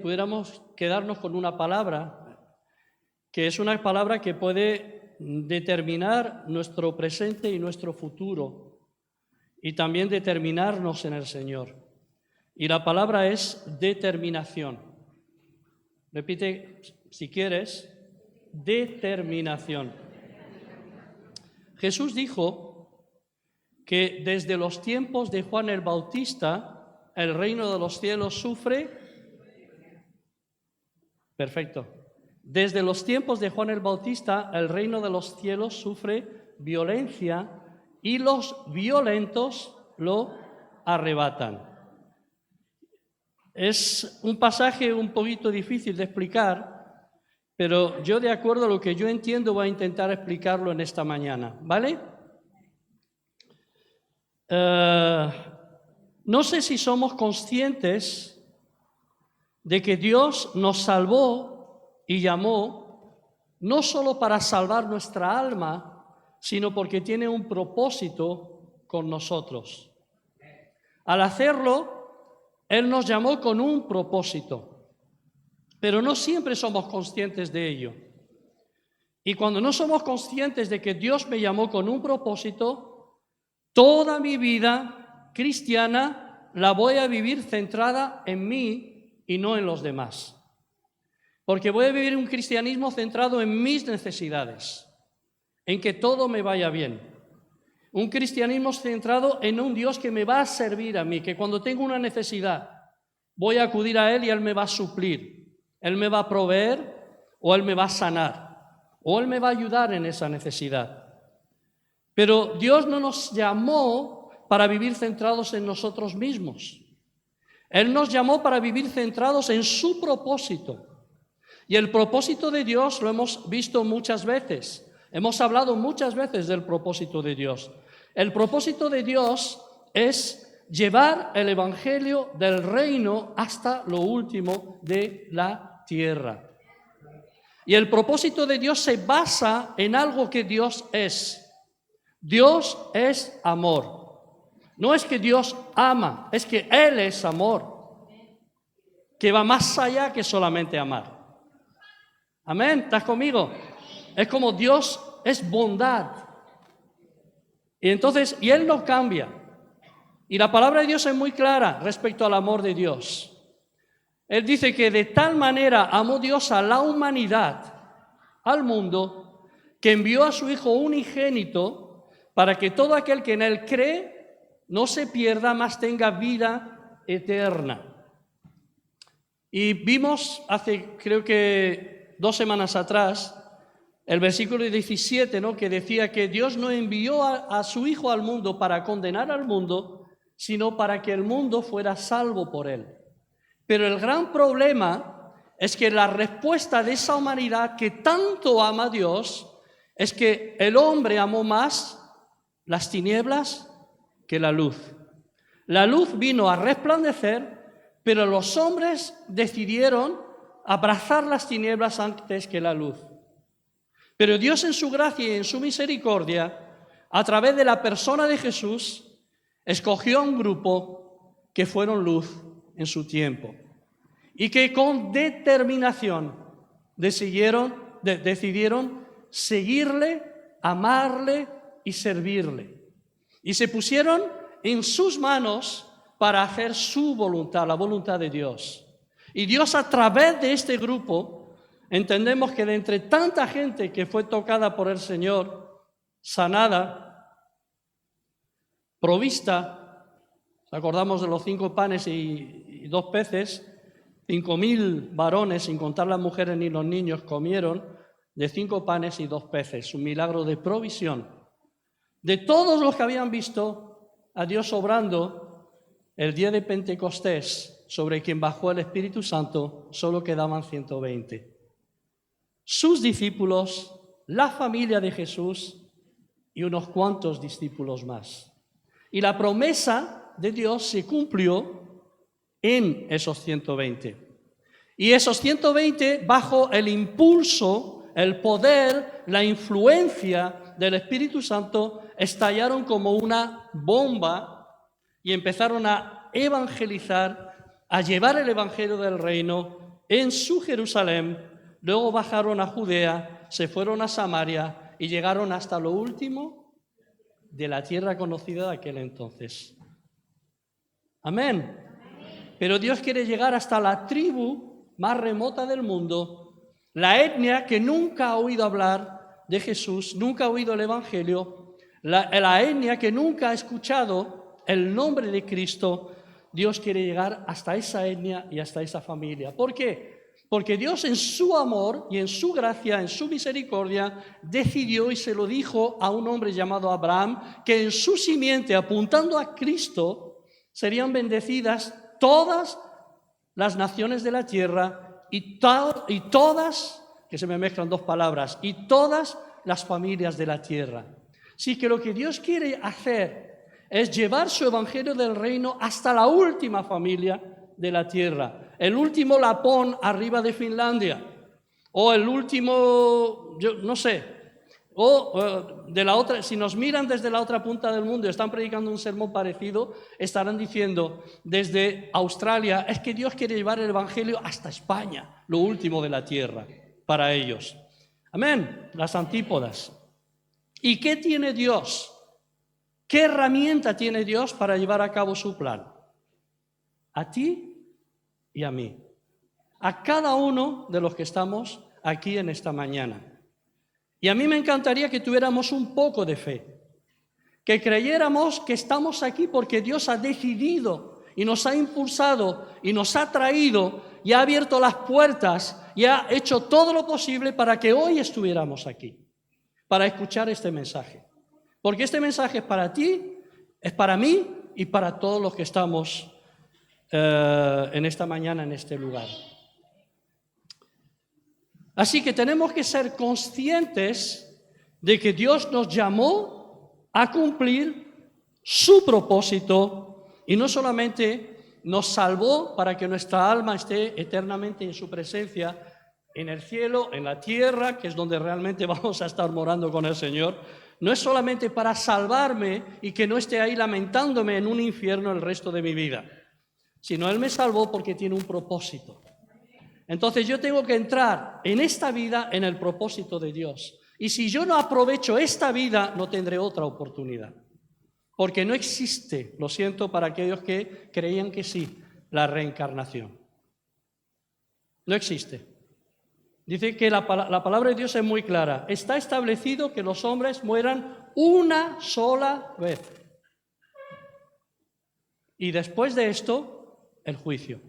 pudiéramos quedarnos con una palabra, que es una palabra que puede determinar nuestro presente y nuestro futuro, y también determinarnos en el Señor. Y la palabra es determinación. Repite, si quieres, determinación. Jesús dijo que desde los tiempos de Juan el Bautista, el reino de los cielos sufre. Perfecto. Desde los tiempos de Juan el Bautista, el reino de los cielos sufre violencia y los violentos lo arrebatan. Es un pasaje un poquito difícil de explicar, pero yo, de acuerdo a lo que yo entiendo, voy a intentar explicarlo en esta mañana, ¿vale? No sé si somos conscientes de que Dios nos salvó y llamó no solo para salvar nuestra alma, sino porque tiene un propósito con nosotros. Al hacerlo, Él nos llamó con un propósito, pero no siempre somos conscientes de ello. Y cuando no somos conscientes de que Dios me llamó con un propósito, toda mi vida cristiana la voy a vivir centrada en mí y no en los demás. Porque voy a vivir un cristianismo centrado en mis necesidades, en que todo me vaya bien. Un cristianismo centrado en un Dios que me va a servir a mí, que cuando tengo una necesidad voy a acudir a Él y Él me va a suplir. Él me va a proveer o Él me va a sanar o Él me va a ayudar en esa necesidad. Pero Dios no nos llamó para vivir centrados en nosotros mismos. Él nos llamó para vivir centrados en su propósito. Y el propósito de Dios lo hemos visto muchas veces. Hemos hablado muchas veces del propósito de Dios. El propósito de Dios es llevar el evangelio del reino hasta lo último de la tierra. Y el propósito de Dios se basa en algo que Dios es. Dios es amor. No es que Dios ama, es que Él es amor, que va más allá que solamente amar. Amén, ¿estás conmigo? Es como Dios es bondad. Y entonces, y Él no cambia. Y la palabra de Dios es muy clara respecto al amor de Dios. Él dice que de tal manera amó Dios a la humanidad, al mundo, que envió a su Hijo unigénito para que todo aquel que en Él cree no se pierda, mas tenga vida eterna. Y vimos hace, creo que 2 semanas atrás, el versículo 17, ¿no?, que decía que Dios no envió a su Hijo al mundo para condenar al mundo, sino para que el mundo fuera salvo por Él. Pero el gran problema es que la respuesta de esa humanidad que tanto ama a Dios es que el hombre amó más las tinieblas que la luz. La luz vino a resplandecer, pero los hombres decidieron abrazar las tinieblas antes que la luz. Pero Dios, en su gracia y en su misericordia, a través de la persona de Jesús, escogió a un grupo que fueron luz en su tiempo y que con determinación decidieron seguirle, amarle y servirle. Y se pusieron en sus manos para hacer su voluntad, la voluntad de Dios. Y Dios, a través de este grupo, entendemos que de entre tanta gente que fue tocada por el Señor, sanada, provista, acordamos de los 5 panes y 2 peces, 5.000 varones, sin contar las mujeres ni los niños, comieron de 5 panes y 2 peces, un milagro de provisión. De todos los que habían visto a Dios obrando el día de Pentecostés, sobre quien bajó el Espíritu Santo, solo quedaban 120. Sus discípulos, la familia de Jesús y unos cuantos discípulos más. Y la promesa de Dios se cumplió en esos 120. Y esos 120, bajo el impulso, el poder, la influencia del Espíritu Santo, estallaron como una bomba y empezaron a evangelizar, a llevar el evangelio del reino en su Jerusalén, luego bajaron a Judea, se fueron a Samaria y llegaron hasta lo último de la tierra conocida de aquel entonces. Amén. Pero Dios quiere llegar hasta la tribu más remota del mundo, la etnia que nunca ha oído hablar de Jesús, nunca ha oído el Evangelio, la etnia que nunca ha escuchado el nombre de Cristo. Dios quiere llegar hasta esa etnia y hasta esa familia. ¿Por qué? Porque Dios en su amor y en su gracia, en su misericordia, decidió y se lo dijo a un hombre llamado Abraham, que en su simiente, apuntando a Cristo, serían bendecidas todas las naciones de la tierra y todas, que se me mezclan dos palabras, y todas las familias de la tierra. Así que lo que Dios quiere hacer es llevar su evangelio del reino hasta la última familia de la tierra, el último lapón arriba de Finlandia, o el último, yo no sé, o de la otra. Si nos miran desde la otra punta del mundo y están predicando un sermón parecido, estarán diciendo desde Australia, es que Dios quiere llevar el evangelio hasta España, lo último de la tierra, para ellos. Amén, las antípodas. ¿Y qué tiene Dios? ¿Qué herramienta tiene Dios para llevar a cabo su plan? A ti y a mí, a cada uno de los que estamos aquí en esta mañana. Y a mí me encantaría que tuviéramos un poco de fe, que creyéramos que estamos aquí porque Dios ha decidido y nos ha impulsado y nos ha traído y ha abierto las puertas y ha hecho todo lo posible para que hoy estuviéramos aquí, para escuchar este mensaje. Porque este mensaje es para ti, es para mí y para todos los que estamos en esta mañana en este lugar. Así que tenemos que ser conscientes de que Dios nos llamó a cumplir su propósito y no solamente nos salvó para que nuestra alma esté eternamente en su presencia, en el cielo, en la tierra, que es donde realmente vamos a estar morando con el Señor. No es solamente para salvarme y que no esté ahí lamentándome en un infierno el resto de mi vida, sino Él me salvó porque tiene un propósito. Entonces yo tengo que entrar en esta vida en el propósito de Dios. Y si yo no aprovecho esta vida, no tendré otra oportunidad. Porque no existe, lo siento para aquellos que creían que sí, la reencarnación. No existe. Dice que la palabra de Dios es muy clara. Está establecido que los hombres mueran una sola vez. Y después de esto, el juicio.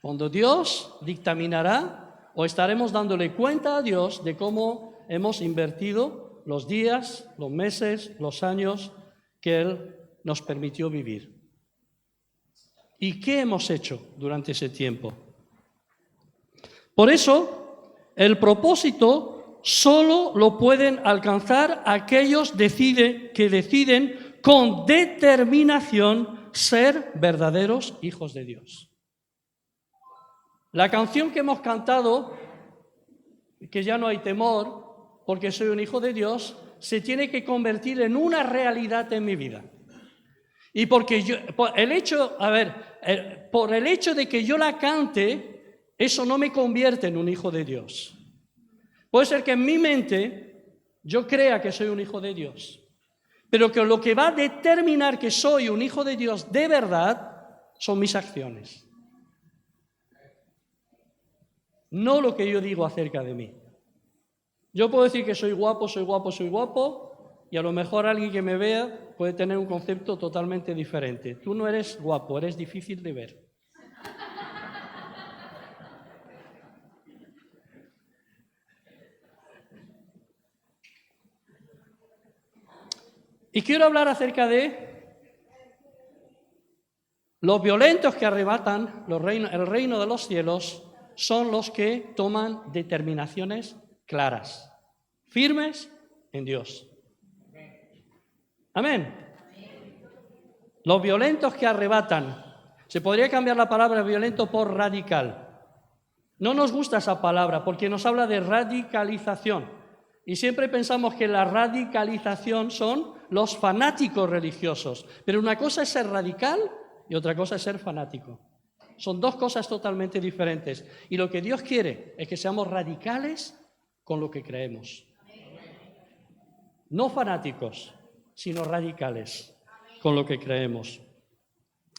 Cuando Dios dictaminará o estaremos dándole cuenta a Dios de cómo hemos invertido los días, los meses, los años que Él nos permitió vivir. ¿Y qué hemos hecho durante ese tiempo? Por eso, el propósito solo lo pueden alcanzar aquellos que deciden con determinación ser verdaderos hijos de Dios. La canción que hemos cantado, que ya no hay temor, porque soy un hijo de Dios, se tiene que convertir en una realidad en mi vida. Y porque por el hecho de que yo la cante, eso no me convierte en un hijo de Dios. Puede ser que en mi mente yo crea que soy un hijo de Dios, pero que lo que va a determinar que soy un hijo de Dios de verdad son mis acciones. No lo que yo digo acerca de mí. Yo puedo decir que soy guapo, y a lo mejor alguien que me vea puede tener un concepto totalmente diferente. Tú no eres guapo, eres difícil de ver. Y quiero hablar acerca de los violentos que arrebatan el reino de los cielos. Son los que toman determinaciones claras, firmes en Dios. Amén. Los violentos que arrebatan. Se podría cambiar la palabra violento por radical. No nos gusta esa palabra porque nos habla de radicalización. Y siempre pensamos que la radicalización son los fanáticos religiosos. Pero una cosa es ser radical y otra cosa es ser fanático. Son dos cosas totalmente diferentes. Y lo que Dios quiere es que seamos radicales con lo que creemos. No fanáticos, sino radicales con lo que creemos.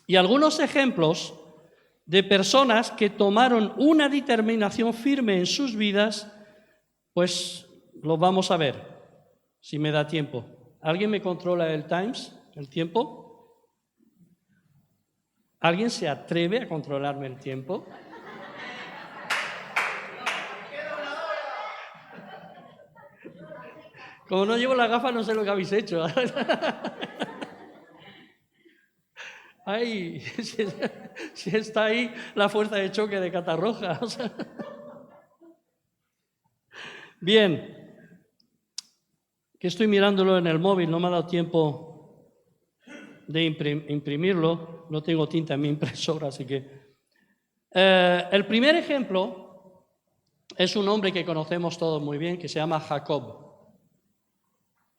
Y algunos ejemplos de personas que tomaron una determinación firme en sus vidas, pues los vamos a ver, si me da tiempo. ¿Alguien me controla el Times, el tiempo? ¿Alguien se atreve a controlarme el tiempo? Como no llevo la gafa, no sé lo que habéis hecho. Ay, si está ahí la fuerza de choque de Catarroja. O sea. Bien, que estoy mirándolo en el móvil, no me ha dado tiempo de imprimirlo, no tengo tinta en mi impresora, así que... el primer ejemplo es un hombre que conocemos todos muy bien, que se llama Jacob.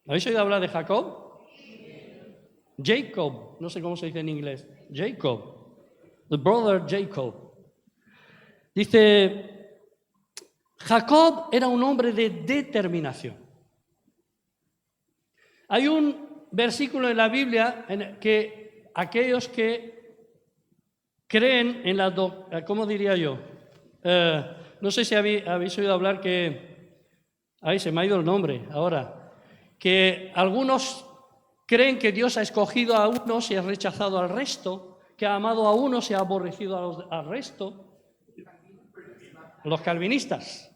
¿Habéis oído hablar de Jacob? Jacob, no sé cómo se dice en inglés. Jacob, the brother Jacob. Dice, Jacob era un hombre de determinación. Hay un versículo en la Biblia en que aquellos que creen en la... ¿Cómo diría yo? No sé si habéis oído hablar que... Ay, se me ha ido el nombre ahora. Que algunos creen que Dios ha escogido a unos y ha rechazado al resto, que ha amado a unos y ha aborrecido al resto. Los calvinistas.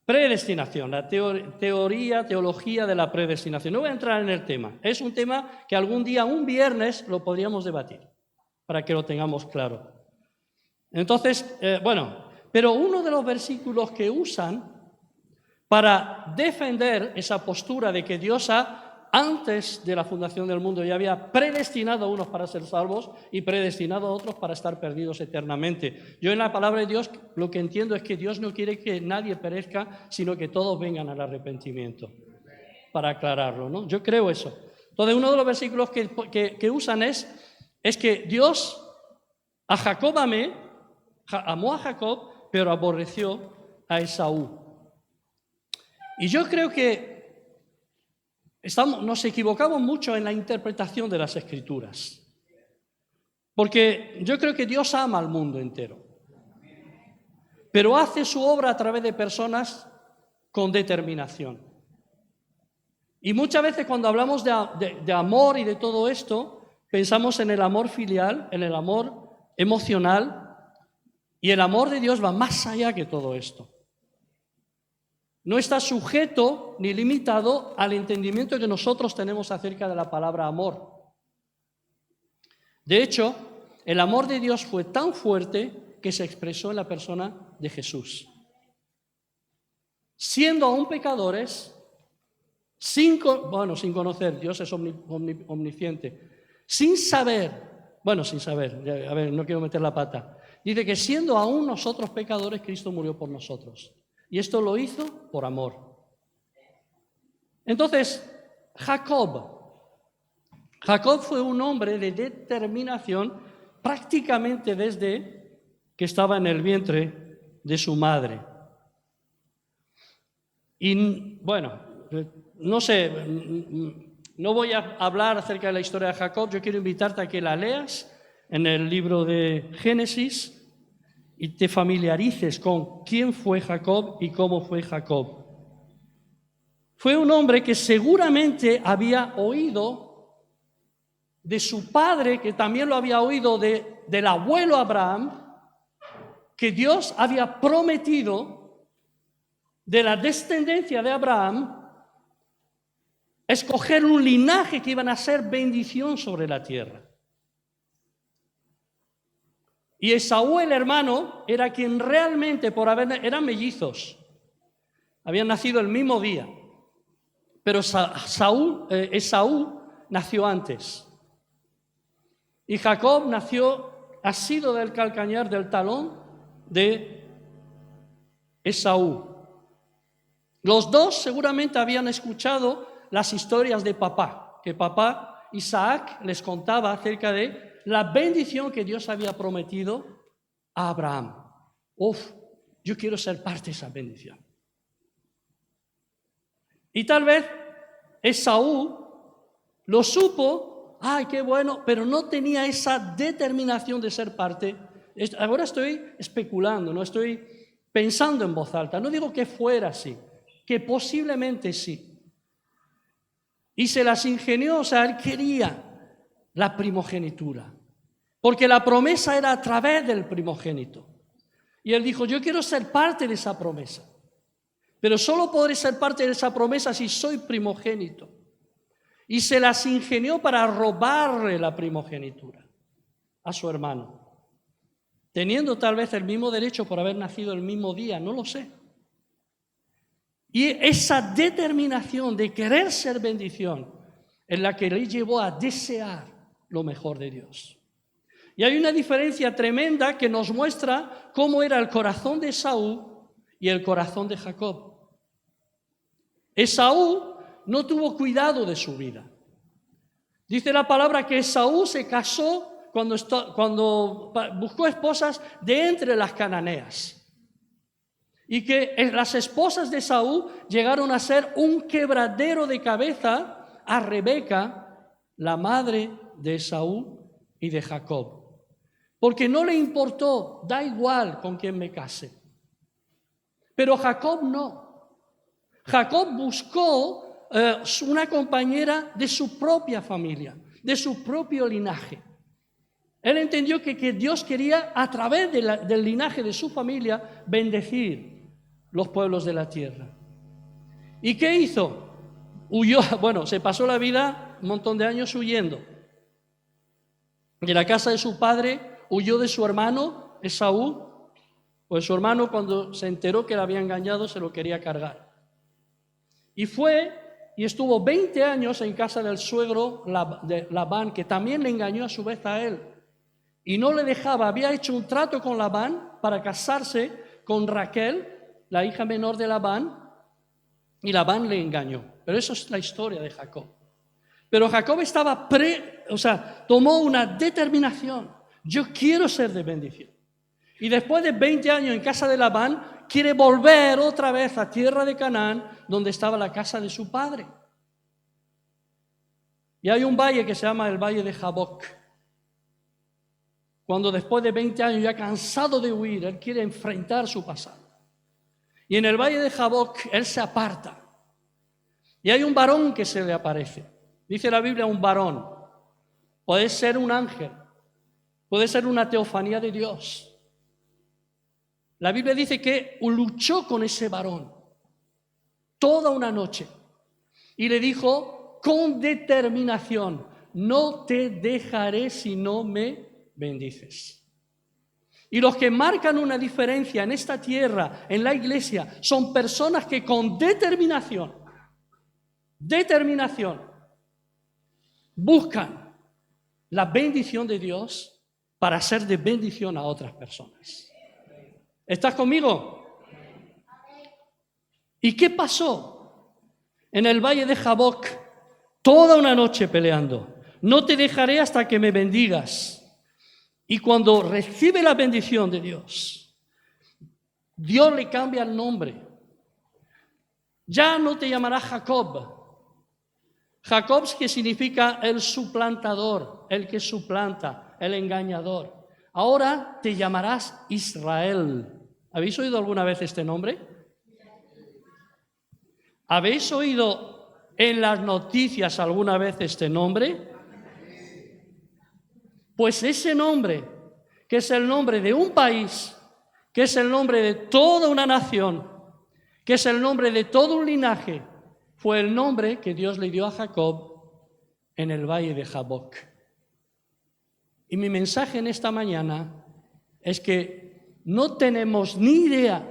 Predestinación, la teología de la predestinación. No voy a entrar en el tema. Es un tema que algún día, un viernes, lo podríamos debatir, para que lo tengamos claro. Entonces, pero uno de los versículos que usan para defender esa postura de que Dios antes de la fundación del mundo ya había predestinado a unos para ser salvos y predestinado a otros para estar perdidos eternamente. Yo en la palabra de Dios lo que entiendo es que Dios no quiere que nadie perezca, sino que todos vengan al arrepentimiento, para aclararlo, ¿no? Yo creo eso. Entonces, uno de los versículos que usan es que Dios a Jacob amó a Jacob, pero aborreció a Esaú. Y yo creo que nos equivocamos mucho en la interpretación de las Escrituras. Porque yo creo que Dios ama al mundo entero. Pero hace su obra a través de personas con determinación. Y muchas veces cuando hablamos de amor y de todo esto, pensamos en el amor filial, en el amor emocional, y el amor de Dios va más allá que todo esto. No está sujeto ni limitado al entendimiento que nosotros tenemos acerca de la palabra amor. De hecho, el amor de Dios fue tan fuerte que se expresó en la persona de Jesús. Siendo aún pecadores, sin conocer, Dios es omnisciente, sin saber, a ver, no quiero meter la pata, dice que siendo aún nosotros pecadores, Cristo murió por nosotros. Y esto lo hizo por amor. Entonces, Jacob fue un hombre de determinación prácticamente desde que estaba en el vientre de su madre. Y bueno, no sé, no voy a hablar acerca de la historia de Jacob, yo quiero invitarte a que la leas en el libro de Génesis y te familiarices con quién fue Jacob y cómo fue Jacob. Fue un hombre que seguramente había oído de su padre, que también lo había oído del abuelo Abraham, que Dios había prometido de la descendencia de Abraham escoger un linaje que iban a ser bendición sobre la tierra. Y Esaú, el hermano, era quien realmente, eran mellizos, habían nacido el mismo día, pero Esaú nació antes. Y Jacob ha sido del calcañar del talón de Esaú. Los dos seguramente habían escuchado las historias de papá, que papá Isaac les contaba acerca de la bendición que Dios había prometido a Abraham. Yo quiero ser parte de esa bendición. Y tal vez Esaú lo supo, ¡ay, qué bueno!, pero no tenía esa determinación de ser parte. Ahora estoy especulando, no estoy pensando en voz alta. No digo que fuera así, que posiblemente sí. Y se las ingenió, o sea, él quería la primogenitura, porque la promesa era a través del primogénito. Y él dijo, yo quiero ser parte de esa promesa, pero solo podré ser parte de esa promesa si soy primogénito. Y se las ingenió para robarle la primogenitura a su hermano, teniendo tal vez el mismo derecho por haber nacido el mismo día, no lo sé. Y esa determinación de querer ser bendición es la que le llevó a desear lo mejor de Dios. Y hay una diferencia tremenda que nos muestra cómo era el corazón de Esaú y el corazón de Jacob. Esaú no tuvo cuidado de su vida. Dice la palabra que Esaú se casó cuando buscó esposas de entre las cananeas. Y que las esposas de Esaú llegaron a ser un quebradero de cabeza a Rebeca, la madre de Esaú y de Jacob. Porque no le importó, da igual con quién me case. Pero Jacob no. Jacob buscó una compañera de su propia familia, de su propio linaje. Él entendió que Dios quería, a través del linaje de su familia, bendecir los pueblos de la tierra. ¿Y qué hizo? Huyó, se pasó la vida un montón de años huyendo. De la casa de su padre, huyó de su hermano, Esaú, pues su hermano cuando se enteró que le había engañado se lo quería cargar. Y fue y estuvo 20 años en casa del suegro de Labán, que también le engañó a su vez a él. Y no le dejaba, había hecho un trato con Labán para casarse con Raquel, la hija menor de Labán, y Labán le engañó. Pero eso es la historia de Jacob. Pero Jacob tomó una determinación. Yo quiero ser de bendición. Y después de 20 años en casa de Labán, quiere volver otra vez a tierra de Canaán, donde estaba la casa de su padre. Y hay un valle que se llama el Valle de Jaboc. Cuando después de 20 años, ya cansado de huir, él quiere enfrentar su pasado. Y en el Valle de Jaboc, él se aparta. Y hay un varón que se le aparece. Dice la Biblia, un varón. Puede ser un ángel. Puede ser una teofanía de Dios. La Biblia dice que luchó con ese varón toda una noche. Y le dijo con determinación, no te dejaré si no me bendices. Y los que marcan una diferencia en esta tierra, en la iglesia, son personas que con determinación, buscan la bendición de Dios para ser de bendición a otras personas. ¿Estás conmigo? ¿Y qué pasó? En el Valle de Jaboc, toda una noche peleando. No te dejaré hasta que me bendigas. Y cuando recibe la bendición de Dios, Dios le cambia el nombre. Ya no te llamará Jacob. Jacob, que significa el suplantador, el que suplanta, el engañador. Ahora te llamarás Israel. ¿Habéis oído alguna vez este nombre? ¿Habéis oído en las noticias alguna vez este nombre? Pues ese nombre, que es el nombre de un país, que es el nombre de toda una nación, que es el nombre de todo un linaje, fue el nombre que Dios le dio a Jacob en el Valle de Jaboc. Y mi mensaje en esta mañana es que no tenemos ni idea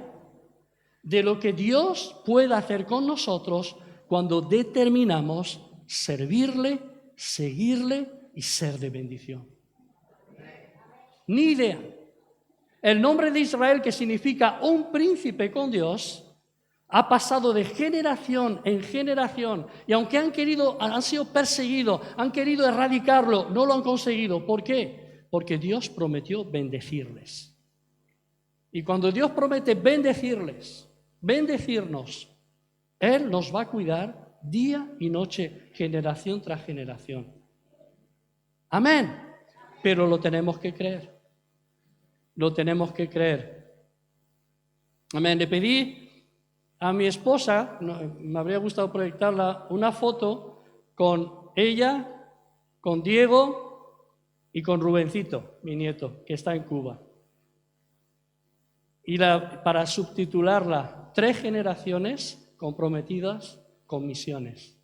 de lo que Dios puede hacer con nosotros cuando determinamos servirle, seguirle y ser de bendición. Ni idea. El nombre de Israel, que significa un príncipe con Dios, Ha pasado de generación en generación y aunque han sido perseguidos, han querido erradicarlo, no lo han conseguido. ¿Por qué? Porque Dios prometió bendecirles. Y cuando Dios promete bendecirles, bendecirnos, Él nos va a cuidar día y noche, generación tras generación. Amén. Pero lo tenemos que creer. Lo tenemos que creer. Amén. Le pedí a mi esposa, me habría gustado proyectarla, una foto con ella, con Diego y con Rubencito, mi nieto, que está en Cuba. Y para subtitularla, 3 generaciones comprometidas con misiones.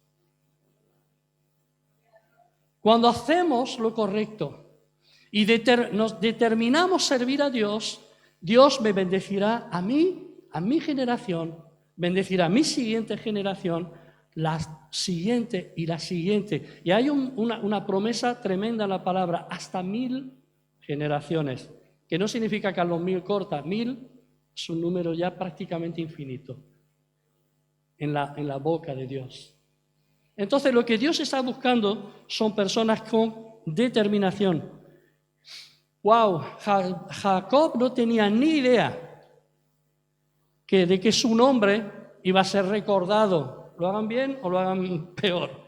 Cuando hacemos lo correcto y nos determinamos servir a Dios, Dios me bendecirá a mí, a mi generación, bendecirá a mi siguiente generación, la siguiente y la siguiente. Y hay una promesa tremenda en la palabra, hasta 1000 generaciones, que no significa que a los 1000 corta, 1000 es un número ya prácticamente infinito en la boca de Dios. Entonces lo que Dios está buscando son personas con determinación. ¡Wow! Jacob no tenía ni idea de que su nombre iba a ser recordado, lo hagan bien o lo hagan peor.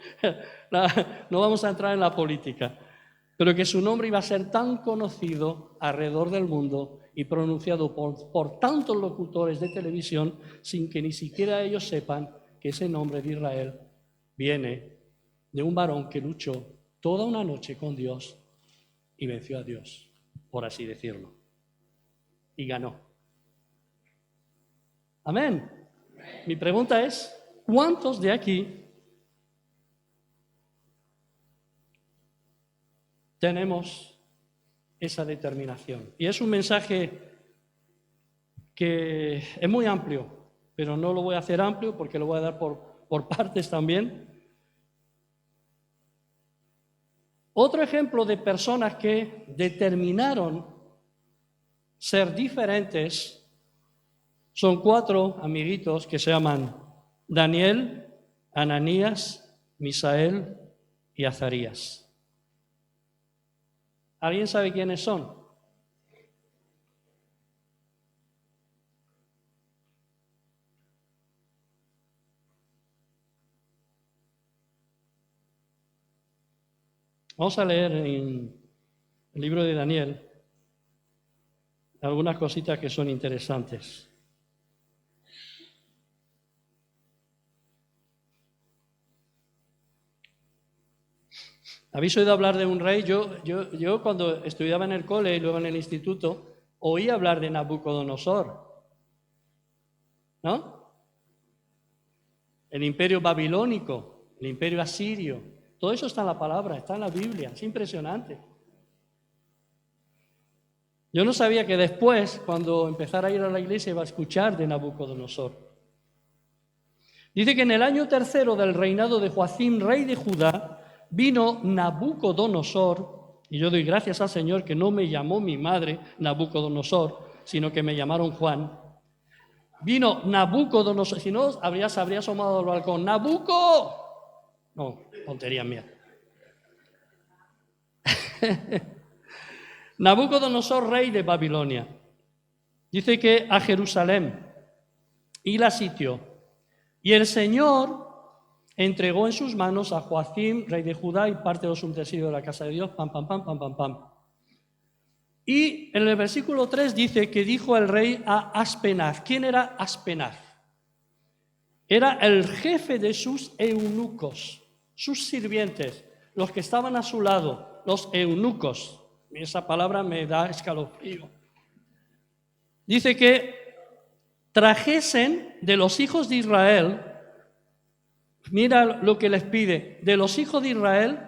No vamos a entrar en la política, pero que su nombre iba a ser tan conocido alrededor del mundo y pronunciado por tantos locutores de televisión sin que ni siquiera ellos sepan que ese nombre de Israel viene de un varón que luchó toda una noche con Dios y venció a Dios, por así decirlo, y ganó. Amén. Mi pregunta es, ¿cuántos de aquí tenemos esa determinación? Y es un mensaje que es muy amplio, pero no lo voy a hacer amplio porque lo voy a dar por partes también. Otro ejemplo de personas que determinaron ser diferentes son 4 amiguitos que se llaman Daniel, Ananías, Misael y Azarías. ¿Alguien sabe quiénes son? Vamos a leer en el libro de Daniel algunas cositas que son interesantes. ¿Habéis oído hablar de un rey? Yo cuando estudiaba en el cole y luego en el instituto, oí hablar de Nabucodonosor, ¿no? El imperio babilónico, el imperio asirio, todo eso está en la palabra, está en la Biblia, es impresionante. Yo no sabía que después, cuando empezara a ir a la iglesia, iba a escuchar de Nabucodonosor. Dice que en el año 3 del reinado de Joacim, rey de Judá, vino Nabucodonosor, y yo doy gracias al Señor que no me llamó mi madre Nabucodonosor, sino que me llamaron Juan. Vino Nabucodonosor, si no, se habría asomado al balcón. ¡Nabuco! No, tontería mía. Nabucodonosor, rey de Babilonia, dice que a Jerusalén y la sitió. Y el Señor entregó en sus manos a Joacim, rey de Judá, y parte de los utensilios de la casa de Dios, pam, pam, pam, pam, pam, pam. Y en el versículo 3 dice que dijo el rey a Aspenaz. ¿Quién era Aspenaz? Era el jefe de sus eunucos, sus sirvientes, los que estaban a su lado, los eunucos. Esa palabra me da escalofrío. Dice que trajesen de los hijos de Israel, mira lo que les pide, de los hijos de Israel,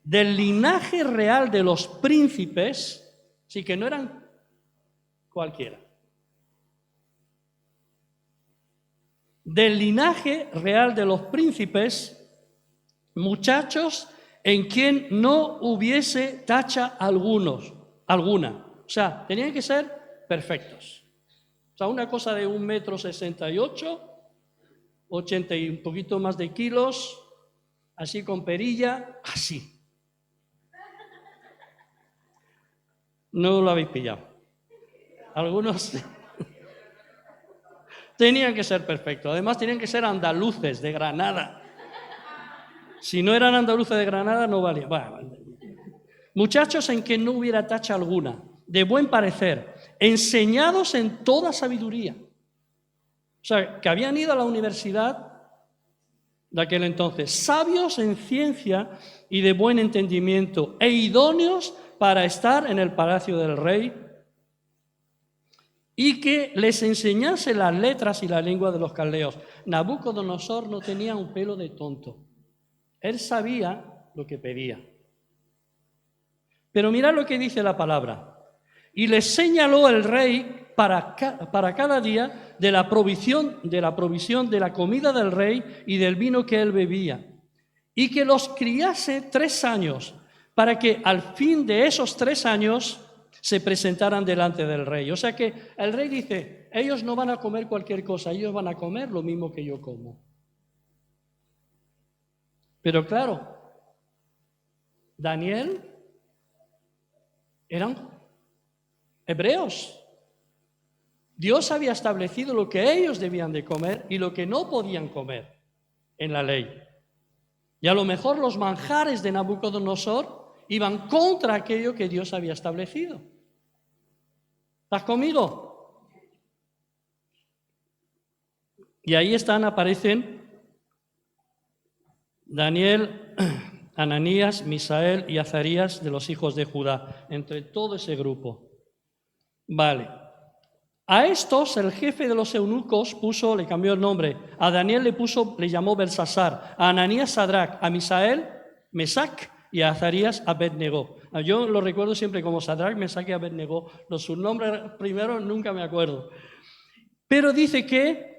del linaje real de los príncipes, sí que no eran cualquiera, del linaje real de los príncipes, muchachos en quien no hubiese tacha alguna. O sea, tenían que ser perfectos. O sea, una cosa de 1,68 m 80 y un poquito más de kilos, así con perilla, así. No lo habéis pillado. Algunos tenían que ser perfectos. Además, tenían que ser andaluces de Granada. Si no eran andaluces de Granada, no valía. Bueno, muchachos en que no hubiera tacha alguna, de buen parecer, enseñados en toda sabiduría. O sea, que habían ido a la universidad de aquel entonces, sabios en ciencia y de buen entendimiento, e idóneos para estar en el palacio del rey, y que les enseñase las letras y la lengua de los caldeos. Nabucodonosor no tenía un pelo de tonto. Él sabía lo que pedía. Pero mirad lo que dice la palabra. Y les señaló el rey para cada día de la provisión de la comida del rey y del vino que él bebía. Y que los criase 3 años, para que al fin de esos 3 años se presentaran delante del rey. O sea que el rey dice, ellos no van a comer cualquier cosa, ellos van a comer lo mismo que yo como. Pero claro, Daniel eran hebreos. Dios había establecido lo que ellos debían de comer y lo que no podían comer en la ley. Y a lo mejor los manjares de Nabucodonosor iban contra aquello que Dios había establecido. ¿Estás conmigo? Y ahí aparecen Daniel, Ananías, Misael y Azarías de los hijos de Judá, entre todo ese grupo. Vale. A estos el jefe de los eunucos le cambió el nombre. A Daniel le llamó Belsasar, a Ananías Sadrac, a Misael Mesac y a Azarías Abednego. Yo lo recuerdo siempre como Sadrac, Mesac y Abednego. Sus nombres primeros nunca me acuerdo. Pero dice que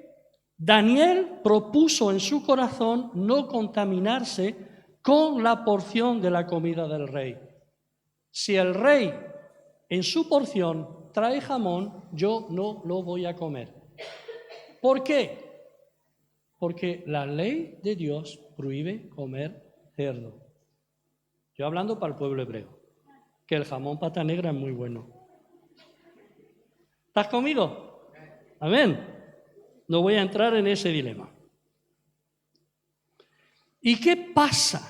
Daniel propuso en su corazón no contaminarse con la porción de la comida del rey. Si el rey en su porción trae jamón, yo no lo voy a comer. ¿Por qué? Porque la ley de Dios prohíbe comer cerdo. Yo hablando para el pueblo hebreo, que el jamón pata negra es muy bueno. ¿Estás conmigo? Amén. No voy a entrar en ese dilema. ¿Y qué pasa?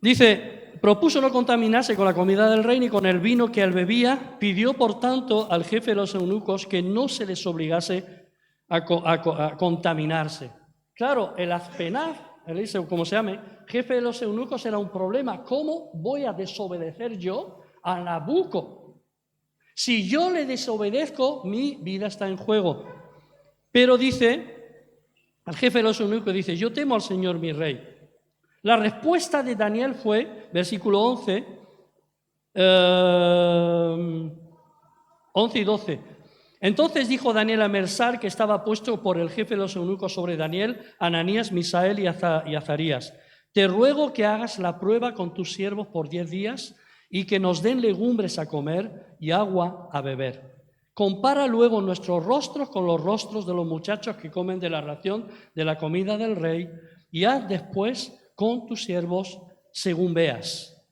Dice, propuso no contaminarse con la comida del rey ni con el vino que él bebía. Pidió, por tanto, al jefe de los eunucos que no se les obligase a contaminarse. Claro, el Azpenaz, como se llame, jefe de los eunucos, era un problema. ¿Cómo voy a desobedecer yo a Nabucco? Si yo le desobedezco, mi vida está en juego. Pero dice, al jefe de los eunucos dice, yo temo al Señor mi rey. La respuesta de Daniel fue, versículo 11 y 12. Entonces dijo Daniel a Mersar, que estaba puesto por el jefe de los eunucos sobre Daniel, Ananías, Misael y Azarías: te ruego que hagas la prueba con tus siervos por 10 días y que nos den legumbres a comer y agua a beber. Compara luego nuestros rostros con los rostros de los muchachos que comen de la ración de la comida del rey, y haz después con tus siervos según veas.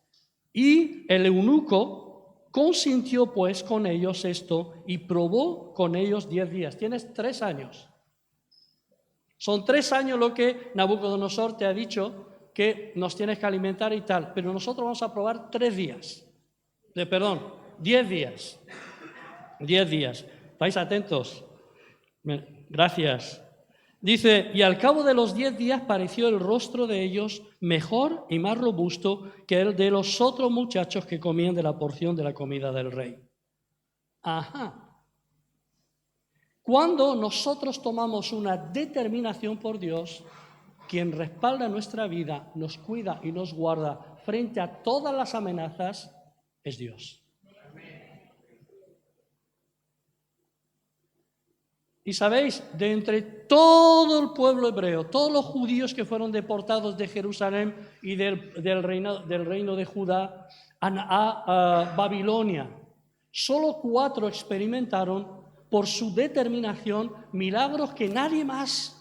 Y el eunuco consintió pues con ellos esto y probó con ellos 10 días. Tienes 3 años. Son 3 años lo que Nabucodonosor te ha dicho que nos tienes que alimentar y tal, pero nosotros vamos a probar 3 días. 10 días. 10 días. ¿Estáis atentos? Gracias. Dice, y al cabo de los 10 días pareció el rostro de ellos mejor y más robusto que el de los otros muchachos que comían de la porción de la comida del rey. Ajá. Cuando nosotros tomamos una determinación por Dios, quien respalda nuestra vida, nos cuida y nos guarda frente a todas las amenazas, es Dios. Y sabéis, de entre todo el pueblo hebreo, todos los judíos que fueron deportados de Jerusalén y del reino de Judá a Babilonia, solo 4 experimentaron por su determinación, milagros que nadie más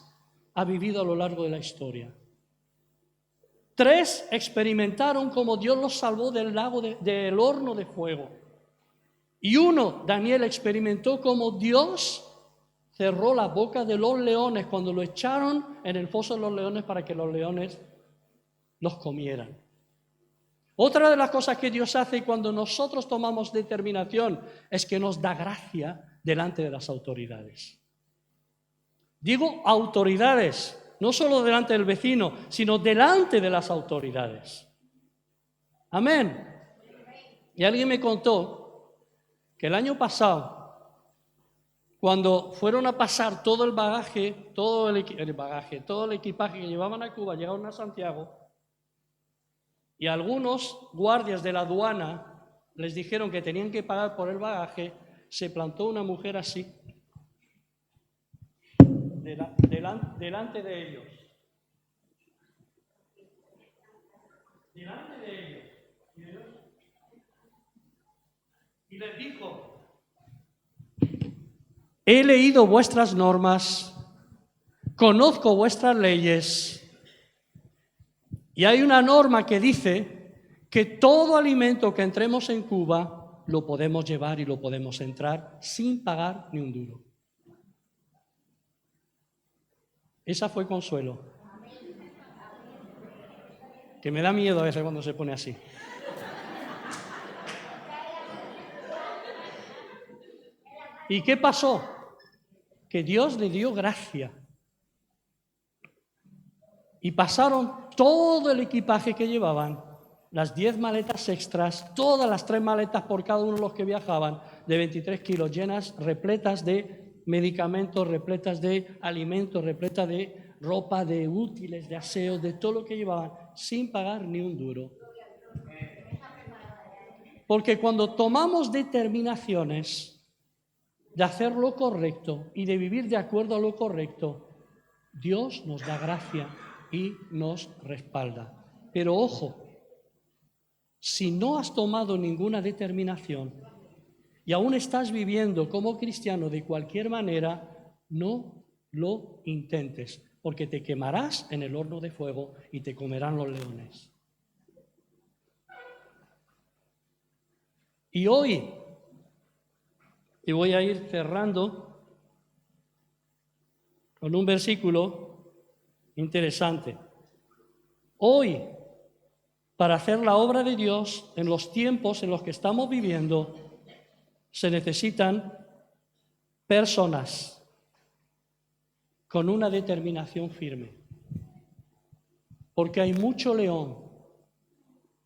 ha vivido a lo largo de la historia. 3 experimentaron cómo Dios los salvó del del horno de fuego. Y 1, Daniel, experimentó cómo Dios cerró la boca de los leones cuando lo echaron en el foso de los leones para que los leones los comieran. Otra de las cosas que Dios hace cuando nosotros tomamos determinación es que nos da gracia delante de las autoridades. Digo autoridades, no solo delante del vecino, sino delante de las autoridades. Amén. Y alguien me contó que el año pasado, cuando fueron a pasar todo el bagaje, todo el equipaje que llevaban a Cuba, llegaron a Santiago, y algunos guardias de la aduana les dijeron que tenían que pagar por el bagaje, se plantó una mujer así, delante de ellos. Delante de ellos. Y les dijo: he leído vuestras normas, conozco vuestras leyes, y hay una norma que dice que todo alimento que entremos en Cuba lo podemos llevar y lo podemos entrar sin pagar ni un duro. Esa fue Consuelo. Que me da miedo a veces cuando se pone así. ¿Y qué pasó? Que Dios le dio gracia. Y pasaron todo el equipaje que llevaban, las 10 maletas extras, todas las 3 maletas por cada uno de los que viajaban, de 23 kilos, llenas, repletas de medicamentos, repletas de alimentos, repletas de ropa, de útiles, de aseo, de todo lo que llevaban, sin pagar ni un duro. Porque cuando tomamos determinaciones de hacer lo correcto y de vivir de acuerdo a lo correcto, Dios nos da gracia y nos respalda. Pero ojo, si no has tomado ninguna determinación y aún estás viviendo como cristiano de cualquier manera, no lo intentes, porque te quemarás en el horno de fuego y te comerán los leones. Y hoy, y voy a ir cerrando con un versículo interesante. Hoy, para hacer la obra de Dios en los tiempos en los que estamos viviendo, se necesitan personas con una determinación firme. Porque hay mucho león,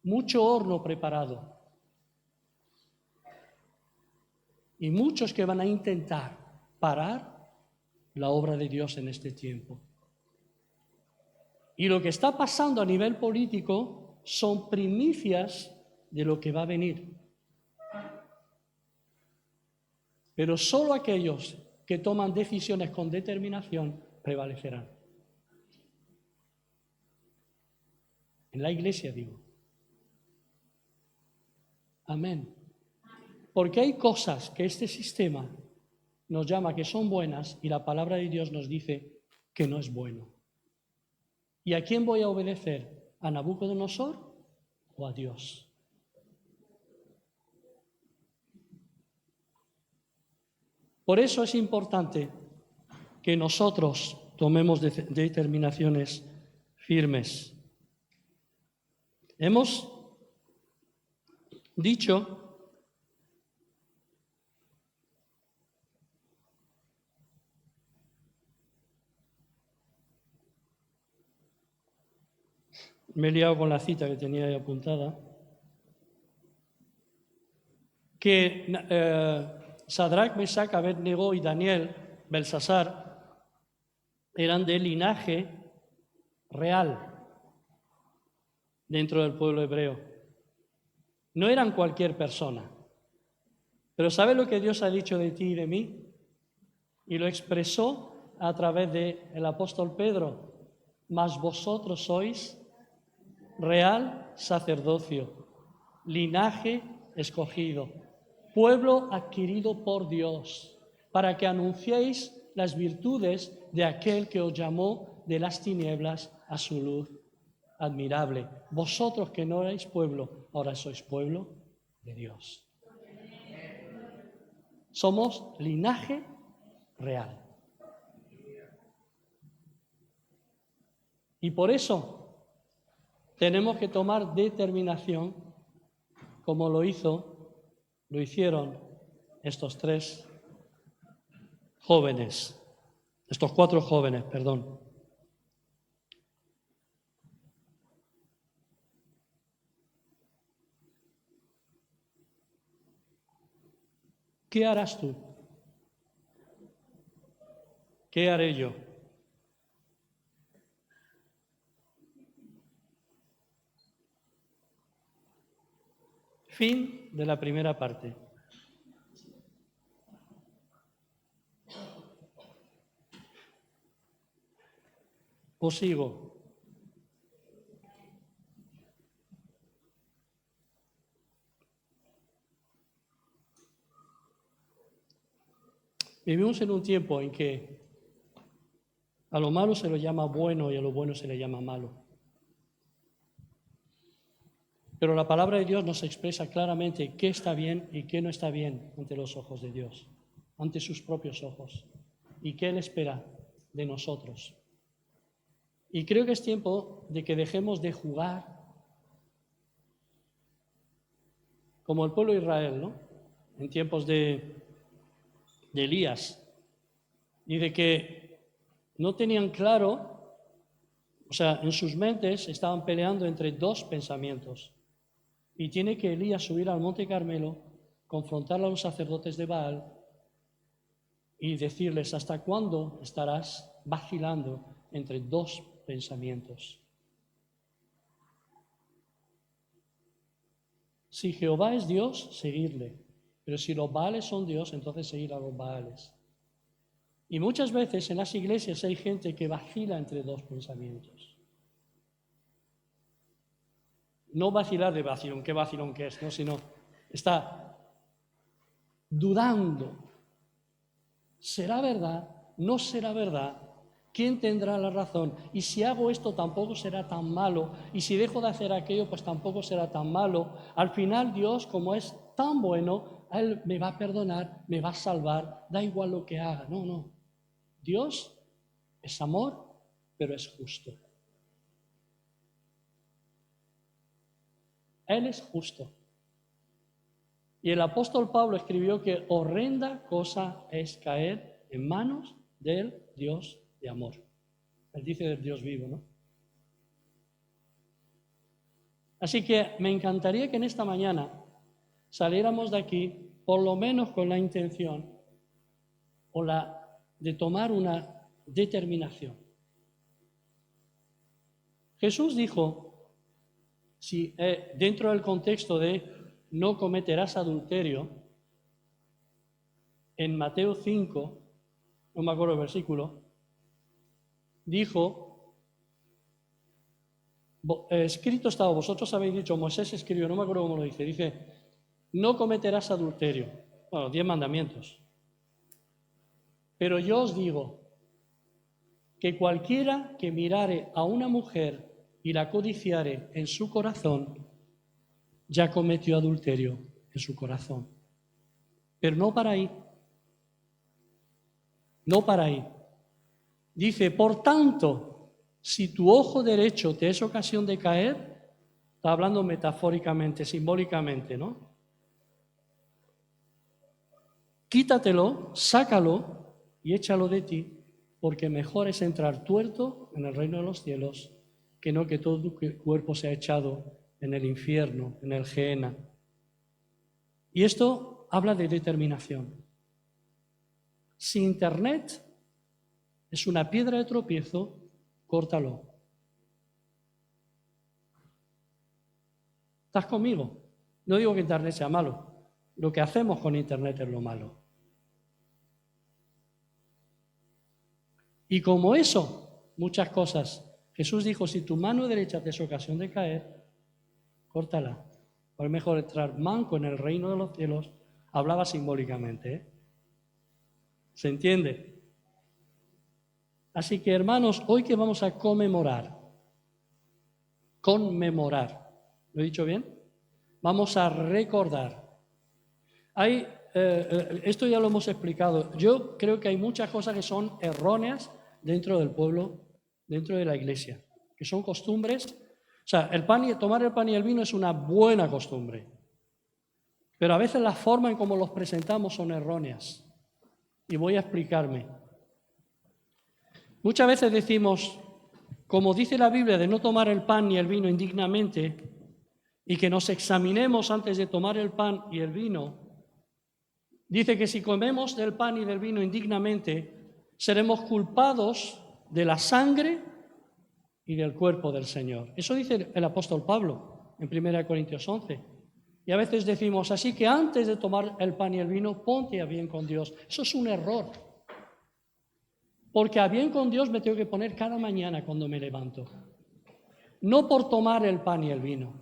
mucho horno preparado y muchos que van a intentar parar la obra de Dios en este tiempo. Y lo que está pasando a nivel político son primicias de lo que va a venir. Pero solo aquellos que toman decisiones con determinación prevalecerán. En la iglesia, digo. Amén. Porque hay cosas que este sistema nos llama que son buenas y la palabra de Dios nos dice que no es bueno. ¿Y a quién voy a obedecer? ¿A Nabucodonosor o a Dios? Por eso es importante que nosotros tomemos determinaciones firmes. Hemos dicho me he liado con la cita que tenía ahí apuntada, que Sadrach, Mesach, Abednego y Daniel, Belsasar, eran de linaje real dentro del pueblo hebreo. No eran cualquier persona. Pero ¿sabe lo que Dios ha dicho de ti y de mí? Y lo expresó a través del apóstol Pedro. Mas vosotros sois real sacerdocio, linaje escogido, pueblo adquirido por Dios, para que anunciéis las virtudes de aquel que os llamó de las tinieblas a su luz admirable. Vosotros que no erais pueblo, ahora sois pueblo de Dios. Somos linaje real. Y por eso tenemos que tomar determinación, como lo hicieron estos cuatro jóvenes, perdón. ¿Qué harás tú? ¿Qué haré yo? Fin de la primera parte. ¿O sigo? Vivimos en un tiempo en que a lo malo se lo llama bueno y a lo bueno se le llama malo. Pero la palabra de Dios nos expresa claramente qué está bien y qué no está bien ante los ojos de Dios, ante sus propios ojos, y qué Él espera de nosotros. Y creo que es tiempo de que dejemos de jugar como el pueblo de Israel, ¿no? En tiempos de Elías, y de que no tenían claro, o sea, en sus mentes estaban peleando entre dos pensamientos. Y tiene que Elías subir al monte Carmelo, confrontar a los sacerdotes de Baal y decirles: ¿hasta cuándo estarás vacilando entre dos pensamientos? Si Jehová es Dios, seguirle. Pero si los Baales son Dios, entonces seguir a los Baales. Y muchas veces en las iglesias hay gente que vacila entre dos pensamientos. No vacilar de vacilón que es, ¿no? Sino está dudando. ¿Será verdad? ¿No será verdad? ¿Quién tendrá la razón? Y si hago esto tampoco será tan malo. Y si dejo de hacer aquello, pues tampoco será tan malo. Al final Dios, como es tan bueno, Él me va a perdonar, me va a salvar, da igual lo que haga. No. Dios es amor, pero es justo. Él es justo. Y el apóstol Pablo escribió que horrenda cosa es caer en manos del Dios de amor. Él dice del Dios vivo, ¿no? Así que me encantaría que en esta mañana saliéramos de aquí por lo menos con la intención de tomar una determinación. Jesús dijo, si dentro del contexto de no cometerás adulterio, en Mateo 5, no me acuerdo el versículo, dijo, escrito estaba, vosotros habéis dicho, Moisés escribió, no me acuerdo cómo lo dice, no cometerás adulterio. Bueno, 10 mandamientos. Pero yo os digo que cualquiera que mirare a una mujer y la codiciare en su corazón, ya cometió adulterio en su corazón. Pero no para ahí. No para ahí. Dice, por tanto, si tu ojo derecho te es ocasión de caer, está hablando metafóricamente, simbólicamente, ¿no? Quítatelo, sácalo y échalo de ti, porque mejor es entrar tuerto en el reino de los cielos que no que todo tu cuerpo sea echado en el infierno, en el Gehenna. Y esto habla de determinación. Si Internet es una piedra de tropiezo, córtalo. ¿Estás conmigo? No digo que Internet sea malo. Lo que hacemos con Internet es lo malo. Y como eso, muchas cosas. Jesús dijo, si tu mano derecha te es ocasión de caer, córtala. O es mejor entrar manco en el reino de los cielos. Hablaba simbólicamente, ¿eh? ¿Se entiende? Así que, hermanos, hoy que vamos a conmemorar, ¿lo he dicho bien? Vamos a recordar. Esto ya lo hemos explicado. Yo creo que hay muchas cosas que son erróneas dentro del pueblo, dentro de la iglesia, que son costumbres. O sea, tomar el pan y el vino es una buena costumbre, pero a veces la forma en cómo los presentamos son erróneas. Y voy a explicarme. Muchas veces decimos, como dice la Biblia, de no tomar el pan ni el vino indignamente, y que nos examinemos antes de tomar el pan y el vino. Dice que si comemos del pan y del vino indignamente, seremos culpados de la sangre y del cuerpo del Señor. Eso dice el apóstol Pablo en 1 Corintios 11. Y a veces decimos, así que antes de tomar el pan y el vino, ponte a bien con Dios. Eso es un error. Porque a bien con Dios me tengo que poner cada mañana cuando me levanto. No por tomar el pan y el vino.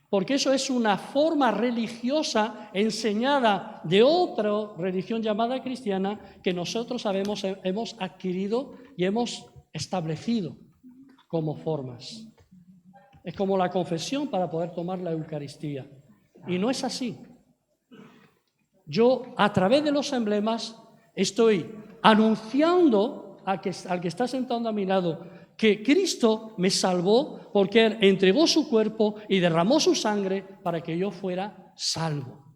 Porque eso es una forma religiosa enseñada de otra religión llamada cristiana que nosotros hemos adquirido y hemos establecido como formas. Es como la confesión para poder tomar la Eucaristía. Y no es así. Yo, a través de los emblemas, estoy anunciando al que está sentado a mi lado que Cristo me salvó porque Él entregó su cuerpo y derramó su sangre para que yo fuera salvo.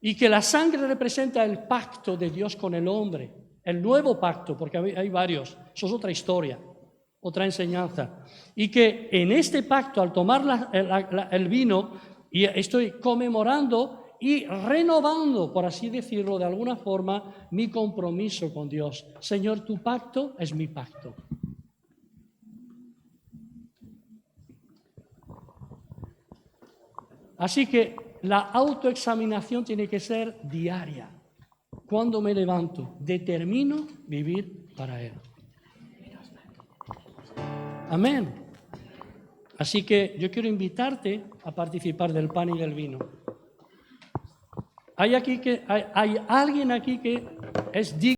Y que la sangre representa el pacto de Dios con el hombre, el nuevo pacto, porque hay varios, eso es otra historia, otra enseñanza. Y que en este pacto, al tomar el vino, y estoy conmemorando y renovando, por así decirlo, de alguna forma, mi compromiso con Dios. Señor, tu pacto es mi pacto. Así que la autoexaminación tiene que ser diaria. Cuando me levanto, determino vivir para Él. Amén. Así que yo quiero invitarte a participar del pan y del vino. Hay alguien aquí que es digno.